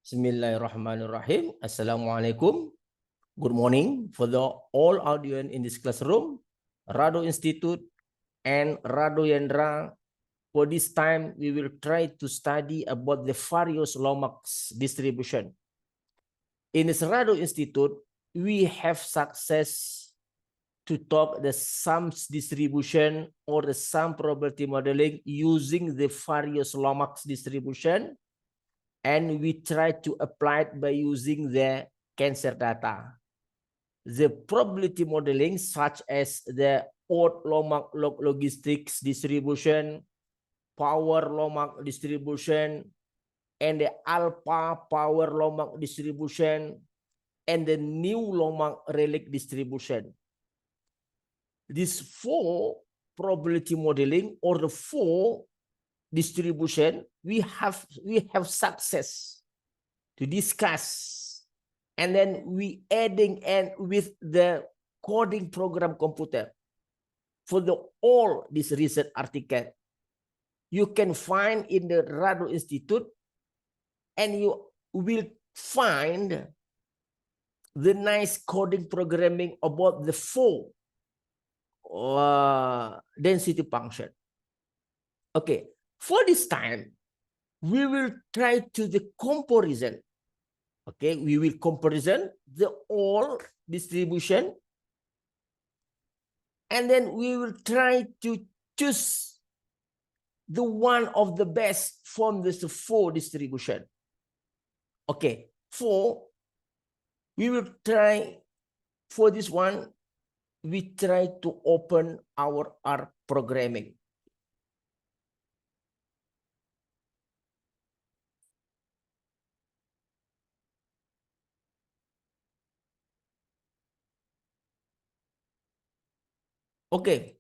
Bismillahirrahmanirrahim. Assalamualaikum. Good morning for the all audience in this classroom, Rado Institute and Rado Yendra. For this time, we will try to study about the various Lomax distribution. In this Rado Institute, we have success to talk the sums distribution or the sum probability modeling using the various Lomax distribution. And we try to apply it by using the cancer data. The probability modeling such as the odd Lomax logistics distribution, power Lomax distribution, and the alpha power Lomax distribution, and the new Lomax relic distribution. These four probability modeling or the four distribution we have success to discuss, and then we adding and with the coding program computer for the all this research article you can find in the Rado Institute, and you will find the nice coding programming about the four density function. Okay. For this time, we will try to the comparison. Okay, we will comparison the all distribution, and then we will try to choose the one of the best from this four distribution. Okay, we will try for this one. We try to open our R programming. Okay,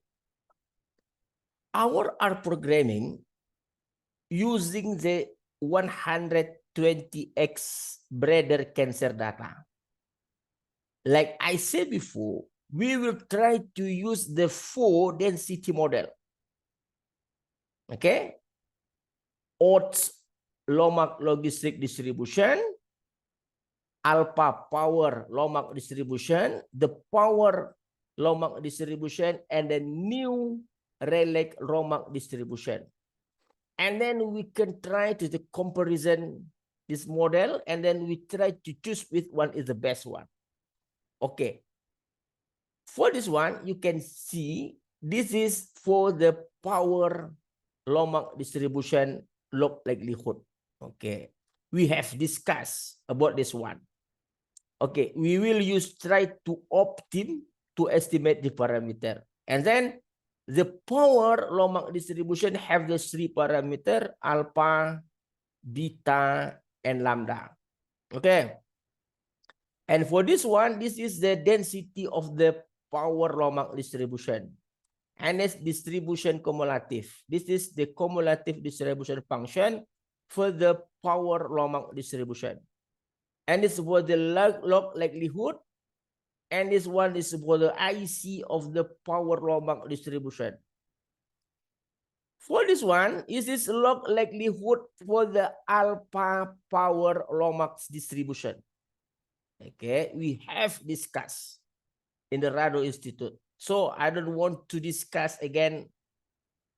our R programming using the 120x Breder cancer data. Like I said before, we will try to use the four density model. Okay, odds Lomax logistic distribution, alpha power Lomax distribution, the power Lomax distribution, and the new relic Lomax distribution. And then we can try to the comparison this model, and then we try to choose which one is the best one. Okay. For this one, you can see this is for the power Lomax distribution log likelihood. Okay. We have discussed about this one. Okay, we will try to optim to estimate the parameter. And then the power Lomax distribution have the three parameter, alpha, beta, and lambda. Okay. And for this one, this is the density of the power Lomax distribution. And it's distribution cumulative. This is the cumulative distribution function for the power Lomax distribution. And this for the log likelihood. And this one is for the IC of the power Lomax distribution. For this one, is this log likelihood for the alpha power Lomax distribution. Okay, we have discussed in the Rado Institute. So I don't want to discuss again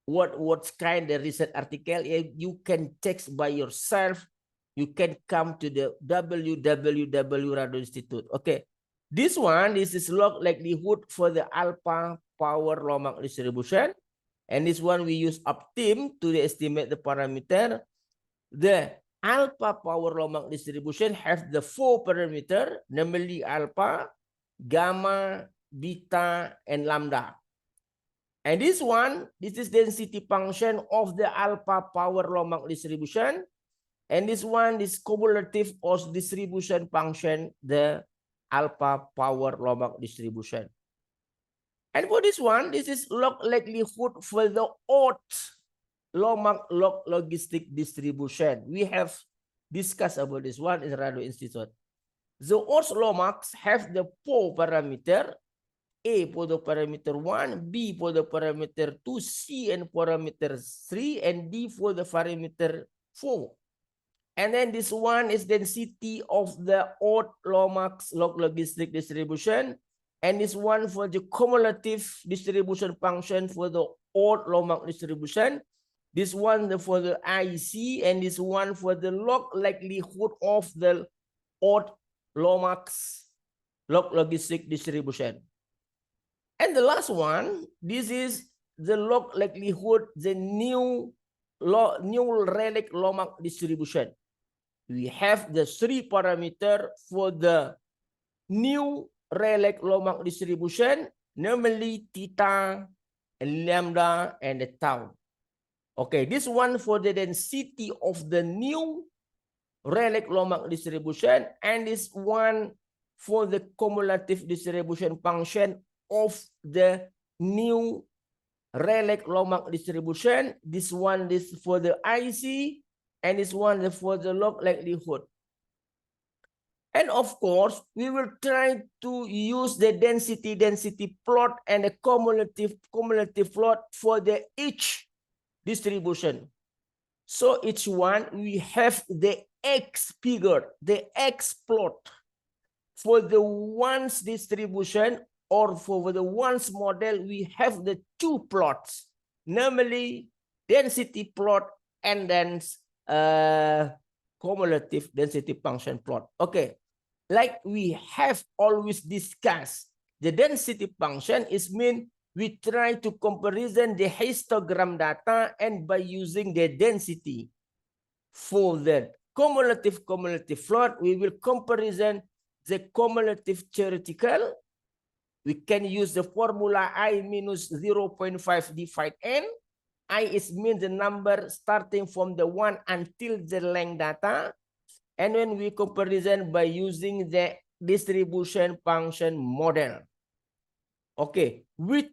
what kind of research article. You can text by yourself. You can come to the www Rado Institute. Okay, this one is log likelihood for the alpha power Lomax distribution, and this one we use optim to estimate the parameter. The alpha power Lomax distribution have the four parameter, namely alpha, gamma, beta, and lambda. And this one, this is density function of the alpha power Lomax distribution. And this one is cumulative of distribution function, the alpha power Lomax distribution. And for this one, this is log likelihood for the odd Lomax log logistic distribution. We have discussed about this one in Rado Institute. The odd Lomax have the four parameter, A for the parameter 1, B for the parameter 2, C and parameter 3, and D for the parameter 4. And then this one is density of the odd Lomax log logistic distribution. And this one for the cumulative distribution function for the odd Lomax distribution. This one for the IC, and this one for the log likelihood of the odd Lomax log logistic distribution. And the last one, this is the log likelihood, the new Rayleigh Lomax distribution. We have the 3 parameter for the new Rayleigh Lomax distribution, namely theta, lambda, and the tau. Okay, this one for the density of the new Rayleigh Lomax distribution, and this one for the cumulative distribution function of the new Rayleigh Lomax distribution. This one is for the IC, and this one is for the log likelihood. And of course, we will try to use the density plot and the cumulative plot for the each distribution. So each one we have the X figure, the X plot for the ones distribution, or for the ones model, we have the 2 plots, namely density plot and then cumulative density function plot. Okay, like we have always discussed, the density function is mean we try to comparison the histogram data, and by using the density for the cumulative plot, we will comparison the cumulative theoretical. We can use the formula I minus 0.5 divide n. I is mean the number starting from the 1 until the length data. And when we comparison by using the distribution function model. Okay, we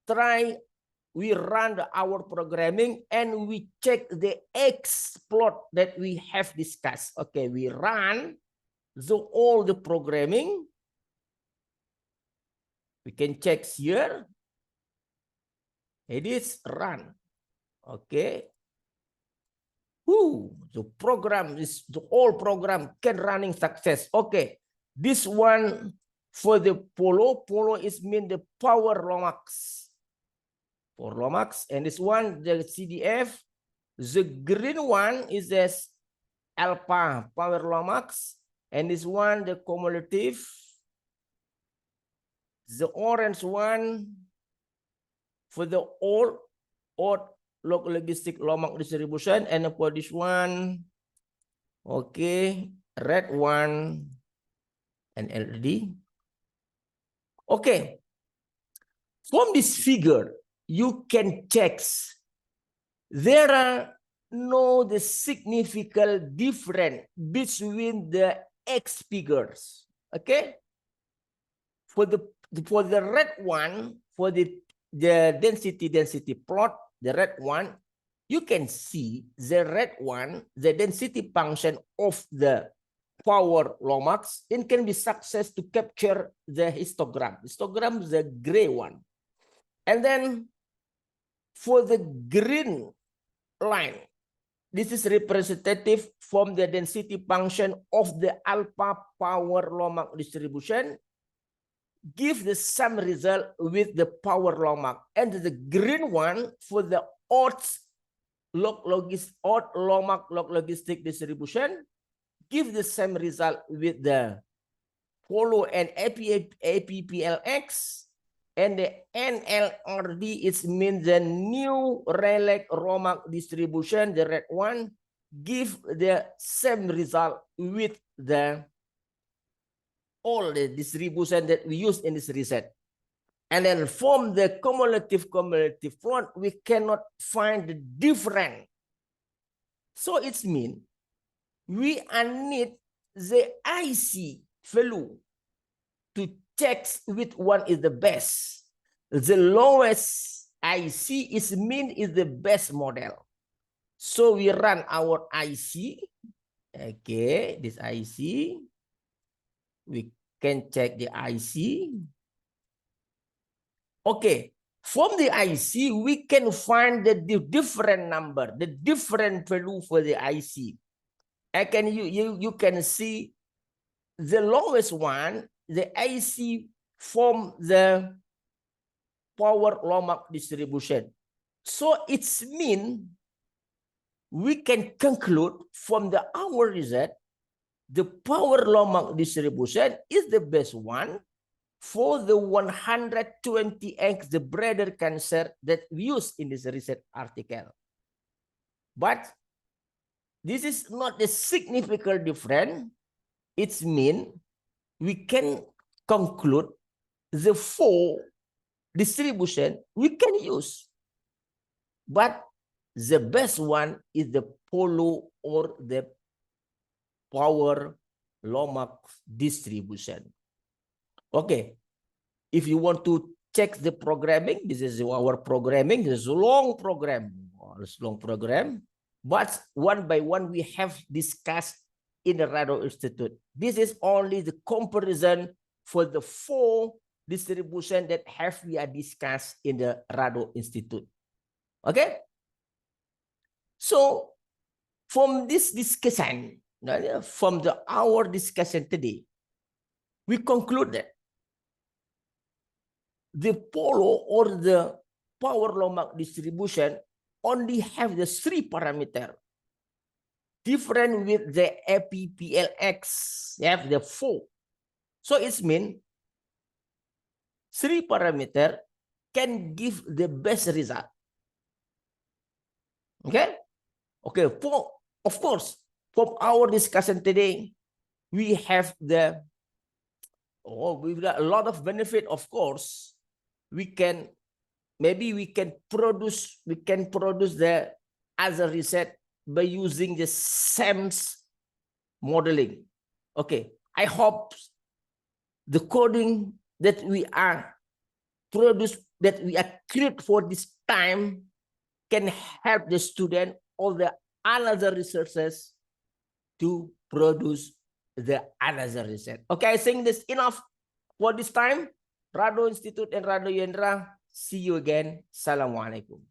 run our programming and we check the X plot that we have discussed. Okay, we run all the programming. We can check here. It is run. Okay. The program is the whole program can running success. Okay. This one for the Polo is mean the power Lomax. For Lomax, and this one the CDF. The green one is this alpha power Lomax, and this one the cumulative. The orange one for the odd log logistic Lomax distribution, and for this one, okay, red one and LED. Okay, from this figure, you can check there are no the significant difference between the X figures. Okay, for the red one, for the density plot, the red one, you can see the red one, the density function of the power Lomax, it can be success to capture the histogram. Histogram is the gray one. And then for the green line, this is representative from the density function of the alpha power Lomax distribution. Give the same result with the power Lomax, and the green one for the odd Lomax log logistic distribution give the same result with the Polo and APPLX, and the NLRD is mean the new Rayleigh Lomax distribution, the red one, give the same result with the all the distribution that we use in this reset. And then from the cumulative plot, we cannot find the difference. So it's mean we need the IC value to check which one is the best. The lowest IC is mean is the best model. So we run our IC. Okay, this IC. We can check the IC. Okay, from the IC, we can find the different number, the different value for the IC. you can see the lowest one, the AC from the power Lomax distribution. So it's mean we can conclude from our result, the power Lomax distribution is the best one for the 120x the bladder cancer that we use in this research article. But this is not a significant difference. It means we can conclude the 4 distribution we can use. But the best one is the Polo or the power Lomax distribution. Okay, if you want to check the programming, this is our programming. This is a long program, but one by one we have discussed in the Rado Institute. This is only the comparison for the 4 distribution that we are discussed in the Rado Institute. Okay, so from this discussion, from our discussion today, we conclude that the Polo or the power Lomax distribution only have the 3 parameter. Different with the APPLX, they have the 4. So it means 3 parameter can give the best result. Okay? Okay, of course, from our discussion today, we have we've got a lot of benefit, of course. Maybe we can produce the other research by using the SAMS modeling. Okay, I hope the coding that we are create for this time can help the student or the another researchers to produce the another research. Okay, I think this enough for this time. Rado Institute and Rado Yendra. See you again. Assalamualaikum.